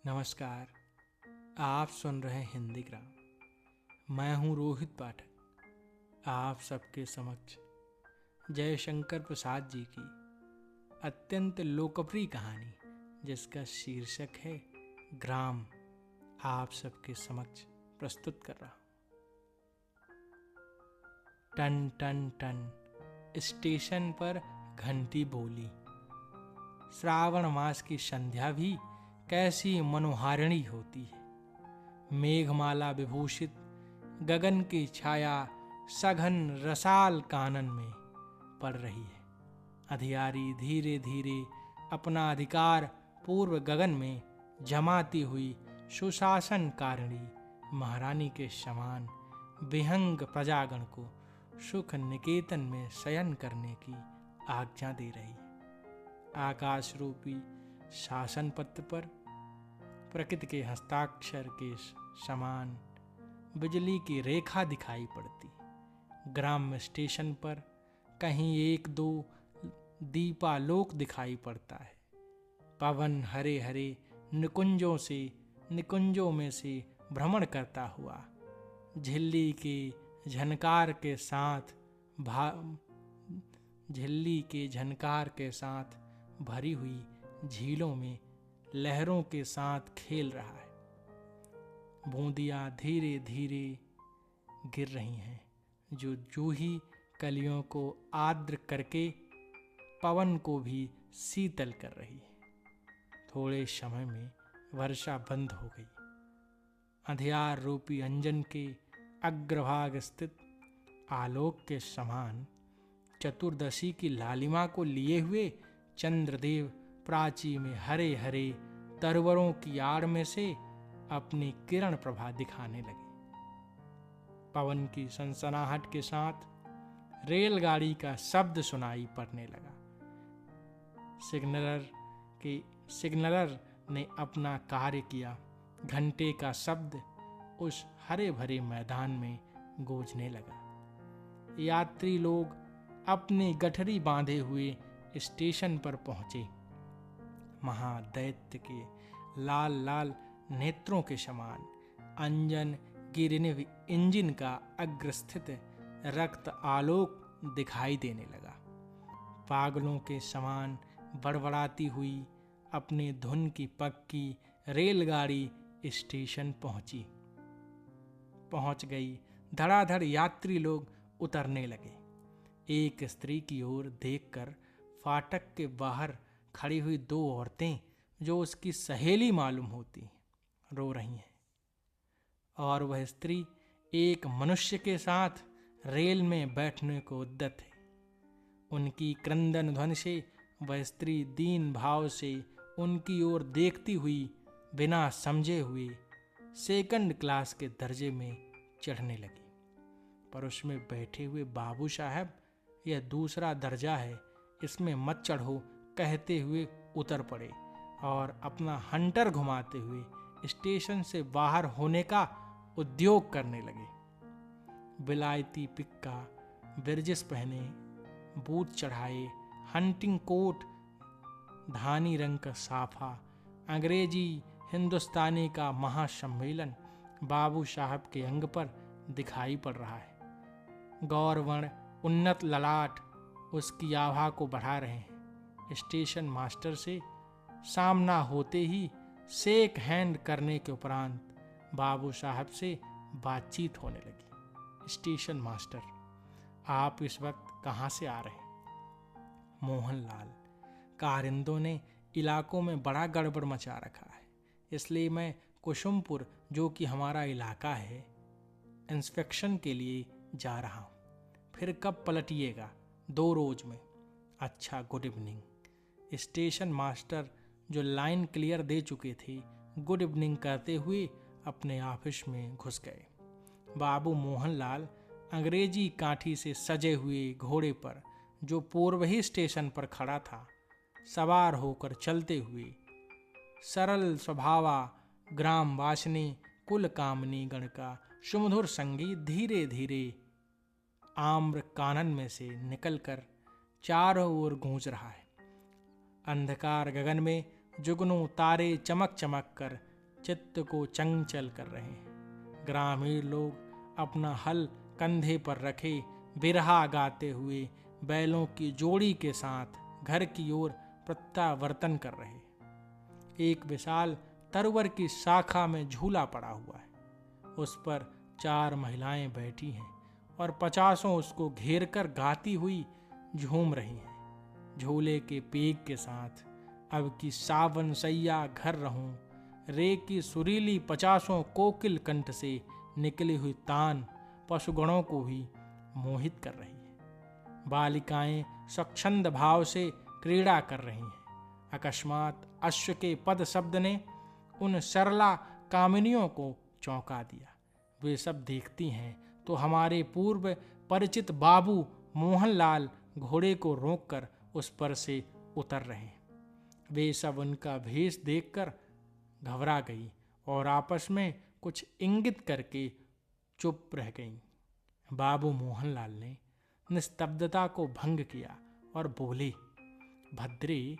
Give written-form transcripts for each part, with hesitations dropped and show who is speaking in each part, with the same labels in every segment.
Speaker 1: नमस्कार। आप सुन रहे हैं हिंदी ग्राम। मैं हूं रोहित पाठक। आप सबके समक्ष जयशंकर प्रसाद जी की अत्यंत लोकप्रिय कहानी, जिसका शीर्षक है ग्राम, आप सबके समक्ष प्रस्तुत कर रहा हूं। टन टन टन स्टेशन पर घंटी बोली। श्रावण मास की संध्या भी कैसी मनोहारिणी होती है। मेघमाला विभूषित गगन की छाया सघन रसाल कानन में पड़ रही है। अधियारी धीरे धीरे अपना अधिकार पूर्व गगन में जमाती हुई सुशासन कारिणी महारानी के समान विहंग प्रजागण को सुख निकेतन में शयन करने की आज्ञा दे रही है। आकाश रूपी शासन पत्र पर प्रकृति के हस्ताक्षर के समान बिजली की रेखा दिखाई पड़ती। ग्राम स्टेशन पर कहीं एक दो दीपालोक दिखाई पड़ता है। पवन हरे हरे निकुंजों में से भ्रमण करता हुआ झिल्ली के झनकार के साथ भरी हुई झीलों में लहरों के साथ खेल रहा है। बूंदियां धीरे धीरे गिर रही हैं, जो जूही कलियों को आर्द्र करके पवन को भी शीतल कर रही है। थोड़े समय में वर्षा बंद हो गई। अंधियार रूपी अंजन के अग्रभाग स्थित आलोक के समान चतुर्दशी की लालिमा को लिए हुए चंद्रदेव प्राची में हरे हरे तरवरों की आड़ में से अपनी किरण प्रभा दिखाने लगे। पवन की सनसनाहट के साथ रेलगाड़ी का शब्द सुनाई पड़ने लगा। सिग्नलर ने अपना कार्य किया। घंटे का शब्द उस हरे भरे मैदान में गूंजने लगा। यात्री लोग अपनी गठरी बांधे हुए स्टेशन पर पहुंचे। महादैत्य के लाल लाल नेत्रों के समान अंजन गिरने इंजन का अग्रस्थित रक्त आलोक दिखाई देने लगा। पागलों के समान बड़बड़ाती हुई अपने धुन की पक्की रेलगाड़ी स्टेशन पहुंच गई। धड़ाधड़ यात्री लोग उतरने लगे। एक स्त्री की ओर देखकर फाटक के बाहर खड़ी हुई दो औरतें, जो उसकी सहेली मालूम होती, रो रही हैं, और वह स्त्री एक मनुष्य के साथ रेल में बैठने को उद्यत है। उनकी क्रंदन ध्वनि से वह स्त्री दीन भाव से उनकी ओर देखती हुई बिना समझे हुए सेकंड क्लास के दर्जे में चढ़ने लगी। पर उसमें बैठे हुए बाबू साहब, यह दूसरा दर्जा है, इसमें मत चढ़ो कहते हुए उतर पड़े और अपना हंटर घुमाते हुए स्टेशन से बाहर होने का उद्योग करने लगे। विलायती पिक्का, बिरजिस पहने, बूट चढ़ाए, हंटिंग कोट, धानी रंग का साफा, अंग्रेजी हिंदुस्तानी का महासम्मेलन बाबू साहब के अंग पर दिखाई पड़ रहा है। गौरवर्ण उन्नत ललाट उसकी आभा को बढ़ा रहे हैं। स्टेशन मास्टर से सामना होते ही शेक हैंड करने के उपरांत बाबू साहब से बातचीत होने लगी। स्टेशन मास्टर, आप इस वक्त कहाँ से आ रहे हैं? मोहनलाल, कारिंदों ने इलाकों में बड़ा गड़बड़ मचा रखा है, इसलिए मैं कुसुमपुर, जो कि हमारा इलाका है, इंस्पेक्शन के लिए जा रहा हूँ। फिर कब पलटिएगा? 2 रोज में। अच्छा, गुड इवनिंग। स्टेशन मास्टर, जो लाइन क्लियर दे चुके थे, गुड इवनिंग कहते हुए अपने ऑफिस में घुस गए। बाबू मोहनलाल अंग्रेजी काठी से सजे हुए घोड़े पर, जो पूर्व ही स्टेशन पर खड़ा था, सवार होकर चलते हुए सरल स्वभावा ग्राम वासिनी कुल कामनी गण का सुमधुर संगीत धीरे धीरे आम्र कानन में से निकलकर चारों ओर गूंज रहा है। अंधकार गगन में जुगनू तारे चमक चमक कर चित्त को चंचल कर रहे हैं। ग्रामीण लोग अपना हल कंधे पर रखे बिरहा गाते हुए बैलों की जोड़ी के साथ घर की ओर प्रत्यावर्तन कर रहे। एक विशाल तरवर की शाखा में झूला पड़ा हुआ है। उस पर 4 महिलाएं बैठी हैं और 50 उसको घेर कर गाती हुई झूम रही हैं। झूले के पेग के साथ अब की सावन सैया घर रहूं रे की सुरीली 50 कोकिल कंठ से निकली हुई तान पशुगणों को भी मोहित कर रही है। बालिकाएं स्वच्छंद भाव से क्रीड़ा कर रही हैं। अकस्मात अश्व के पद शब्द ने उन सरला कामिनियों को चौंका दिया। वे सब देखती हैं तो हमारे पूर्व परिचित बाबू मोहनलाल घोड़े को रोककर उस पर से उतर रहे। वे सब उनका भेष देखकर घबरा गई और आपस में कुछ इंगित करके चुप रह गईं। बाबू मोहनलाल ने निस्तब्धता को भंग किया और बोले, भद्रे,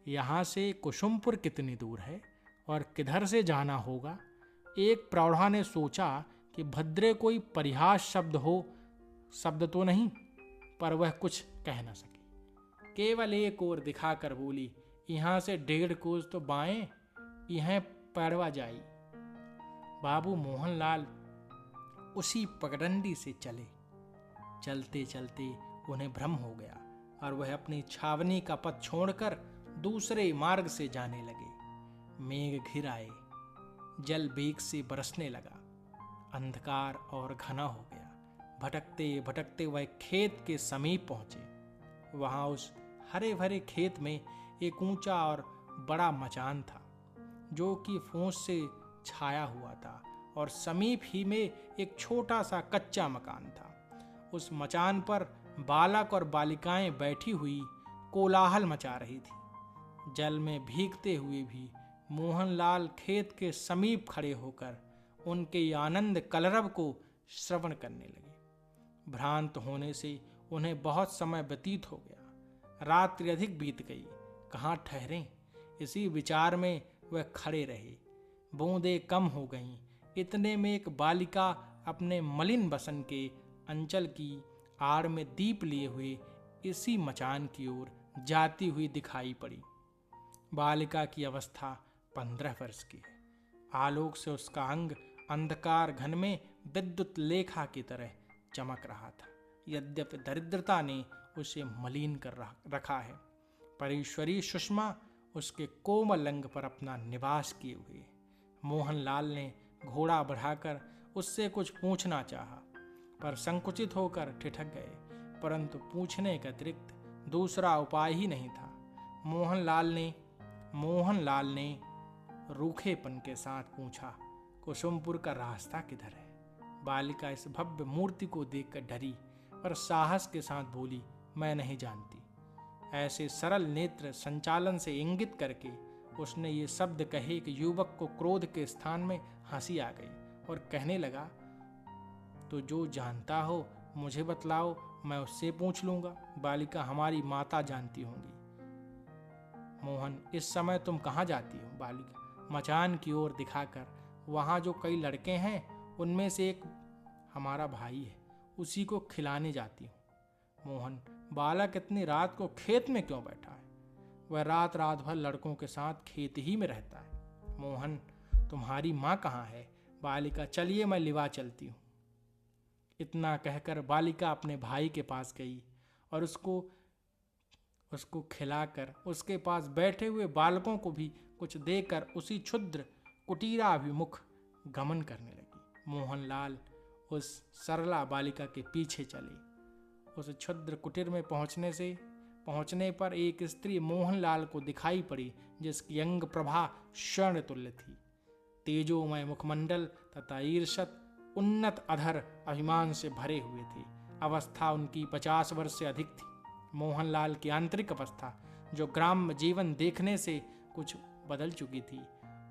Speaker 1: यहाँ से कुसुमपुर कितनी दूर है और किधर से जाना होगा? एक प्रौढ़ा ने सोचा कि भद्रे कोई परिहास शब्द तो नहीं, पर वह कुछ कह न सकी। केवल एक ओर दिखाकर बोली, यहाँ से 1.5 कोस तो बाएं, यह पैरवा जाई। बाबू मोहनलाल उसी पगडंडी से चले। चलते चलते उन्हें भ्रम हो गया और वह अपनी छावनी का पथ छोड़कर दूसरे मार्ग से जाने लगे। मेघ घिर आए, जल बेग से बरसने लगा, अंधकार और घना हो गया। भटकते भटकते वह खेत के समीप पहुंचे। वहां उस हरे भरे खेत में एक ऊंचा और बड़ा मचान था जो कि फूस से छाया हुआ था और समीप ही में एक छोटा सा कच्चा मकान था। उस मचान पर बालक और बालिकाएं बैठी हुई कोलाहल मचा रही थी। जल में भीगते हुए भी मोहनलाल खेत के समीप खड़े होकर उनके आनंद कलरव को श्रवण करने लगे। भ्रांत होने से उन्हें बहुत समय व्यतीत हो गया। रात्रि अधिक बीत गई, कहाँ ठहरें, इसी विचार में वह खड़े रहे। बूंदें कम हो गईं। इतने में एक बालिका अपने मलिन बसन के अंचल की आड़ में दीप लिए हुए इसी मचान की ओर जाती हुई दिखाई पड़ी। बालिका की अवस्था 15 वर्ष की है। आलोक से उसका अंग अंधकार घन में विद्युत लेखा की तरह चमक रहा था। यद्यपि दरिद्रता ने उसे मलिन कर रखा है, पर ईश्वरी सुषमा उसके कोमल अंग पर अपना निवास किए हुए। मोहनलाल ने घोड़ा बढ़ाकर उससे कुछ पूछना चाहा, पर संकुचित होकर ठिठक गए। परंतु पूछने के अतिरिक्त दूसरा उपाय ही नहीं था। मोहनलाल ने रूखेपन के साथ पूछा, कुसुमपुर का रास्ता किधर है? बालिका इस भव्य मूर्ति को देखकर डरी, पर साहस के साथ बोली, मैं नहीं जानती। ऐसे सरल नेत्र संचालन से इंगित करके उसने ये शब्द कहे कि युवक को क्रोध के स्थान में हंसी आ गई और कहने लगा, तो जो जानता हो मुझे बतलाओ, मैं उससे पूछ लूंगा। बालिका, हमारी माता जानती होंगी। मोहन, इस समय तुम कहाँ जाती हो? बालिका मचान की ओर दिखाकर, वहाँ जो कई लड़के हैं उनमें से एक हमारा भाई है, उसी को खिलाने जाती हूँ। मोहन, बालक इतनी रात को खेत में क्यों बैठा है? वह रात भर लड़कों के साथ खेत ही में रहता है। मोहन, तुम्हारी माँ कहाँ है? बालिका, चलिए मैं लिवा चलती हूँ। इतना कहकर बालिका अपने भाई के पास गई और उसको खिलाकर उसके पास बैठे हुए बालकों को भी कुछ देकर उसी क्षुद्र कुटीराभिमुख गमन करने लगी। मोहनलाल उस सरला बालिका के पीछे चले। उस क्षुद्र कुटीर में पहुंचने पर एक स्त्री मोहनलाल को दिखाई पड़ी, जिसकी अंग प्रभा स्वर्ण तुल्य थी। तेजोमय मुखमंडल तथा ईर्षत उन्नत अधर अभिमान से भरे हुए थे। अवस्था उनकी 50 वर्ष से अधिक थी। मोहनलाल की आंतरिक अवस्था, जो ग्राम्य जीवन देखने से कुछ बदल चुकी थी,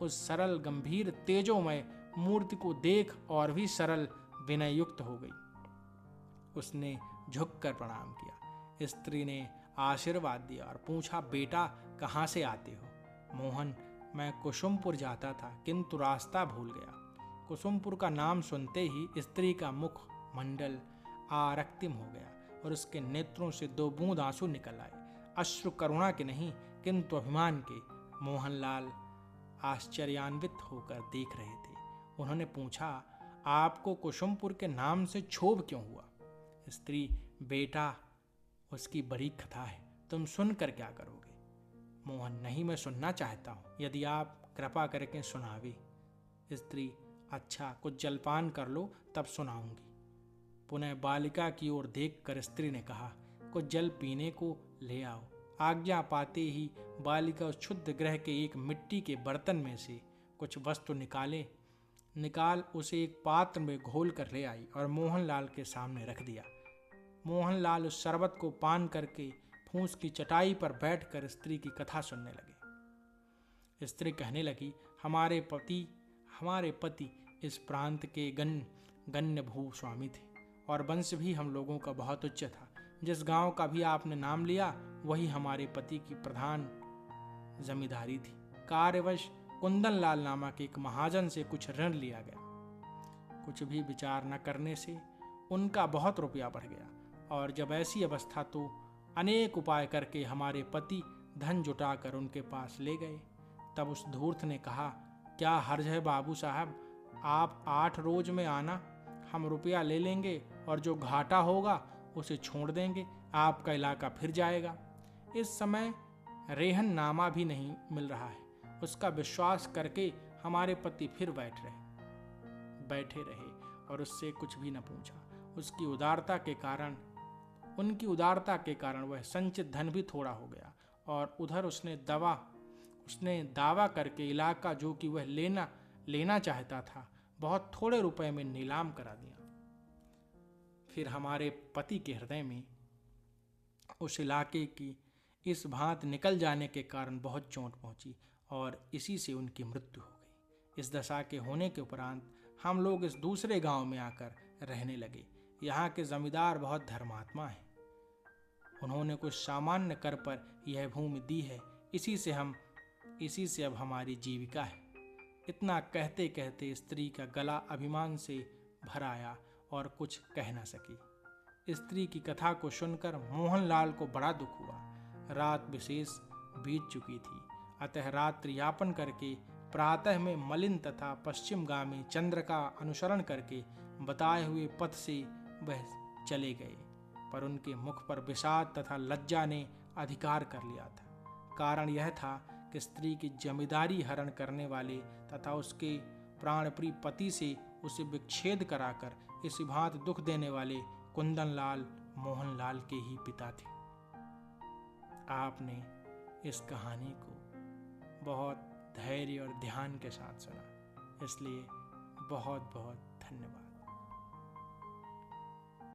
Speaker 1: उस सरल गंभीर तेजोमय मूर्ति को देख और भी सरल विनय युक्त हो गई। उसने झुककर प्रणाम किया। स्त्री ने आशीर्वाद दिया और पूछा, बेटा कहाँ से आते हो? मोहन, मैं कुसुमपुर जाता था, किंतु रास्ता भूल गया। कुसुमपुर का नाम सुनते ही स्त्री का मुख मंडल आरक्तिम हो गया और उसके नेत्रों से 2 बूंद आंसू निकल आए। अश्रु करुणा के नहीं, किंतु अभिमान के। मोहनलाल आश्चर्यान्वित होकर देख रहे थे। उन्होंने पूछा, आपको कुसुमपुर के नाम से क्षोभ क्यों हुआ? स्त्री, बेटा, उसकी बड़ी कथा है, तुम सुनकर क्या करोगे? मोहन, नहीं, मैं सुनना चाहता हूं, यदि आप कृपा करके सुनावे। स्त्री, अच्छा, कुछ जलपान कर लो, तब सुनाऊंगी। पुनः बालिका की ओर देखकर स्त्री ने कहा, कुछ जल पीने को ले आओ। आज्ञा पाते ही बालिका उस क्षुद्र गृह के एक मिट्टी के बर्तन में से कुछ वस्तु निकाल उसे एक पात्र में घोल कर ले आई और मोहनलाल के सामने रख दिया। मोहनलाल उस शरबत को पान करके फूस की चटाई पर बैठकर स्त्री की कथा सुनने लगे। स्त्री कहने लगी, हमारे पति इस प्रांत के गण्य भू स्वामी थे और वंश भी हम लोगों का बहुत उच्च था। जिस गांव का भी आपने नाम लिया वही हमारे पति की प्रधान जमींदारी थी। कार्यवश कुंदनलाल नामक एक महाजन से कुछ ऋण लिया गया। कुछ भी विचार न करने से उनका बहुत रुपया बढ़ गया और जब ऐसी अवस्था तो अनेक उपाय करके हमारे पति धन जुटाकर उनके पास ले गए। तब उस धूर्त ने कहा, क्या हर्ज है बाबू साहब, आप 8 रोज में आना, हम रुपया ले लेंगे और जो घाटा होगा उसे छोड़ देंगे, आपका इलाका फिर जाएगा। इस समय रेहन नामा भी नहीं मिल रहा है। उसका विश्वास करके हमारे पति फिर बैठे रहे और उससे कुछ भी न पूछा। उनकी उदारता के कारण वह संचित धन भी थोड़ा हो गया और उधर उसने दावा करके इलाका जो कि वह लेना चाहता था बहुत थोड़े रुपए में नीलाम करा दिया। फिर हमारे पति के हृदय में उस इलाके की इस भांति निकल जाने के कारण बहुत चोट पहुंची और इसी से उनकी मृत्यु हो गई। इस दशा के होने के उपरांत हम लोग इस दूसरे गांव में आकर रहने लगे। यहाँ के जमींदार बहुत धर्मात्मा हैं। उन्होंने कुछ सामान्य कर पर यह भूमि दी है, इसी से अब हमारी जीविका है। इतना कहते कहते स्त्री का गला अभिमान से भर आया और कुछ कह न सकी। स्त्री की कथा को सुनकर मोहनलाल को बड़ा दुख हुआ। रात विशेष बीत चुकी थी, अतः रात्रि यापन करके प्रातः में मलिन तथा पश्चिमगामी चंद्र का अनुसरण करके बताए हुए पथ से वह चले गए, पर उनके मुख पर विषाद तथा लज्जा ने अधिकार कर लिया था। कारण यह था कि स्त्री की जमींदारी हरण करने वाले तथा उसके प्राणप्रिय पति से उसे विच्छेद कराकर इस भांति दुख देने वाले कुंदनलाल मोहनलाल के ही पिता थे। आपने इस कहानी को बहुत धैर्य और ध्यान के साथ सुना, इसलिए बहुत बहुत धन्यवाद।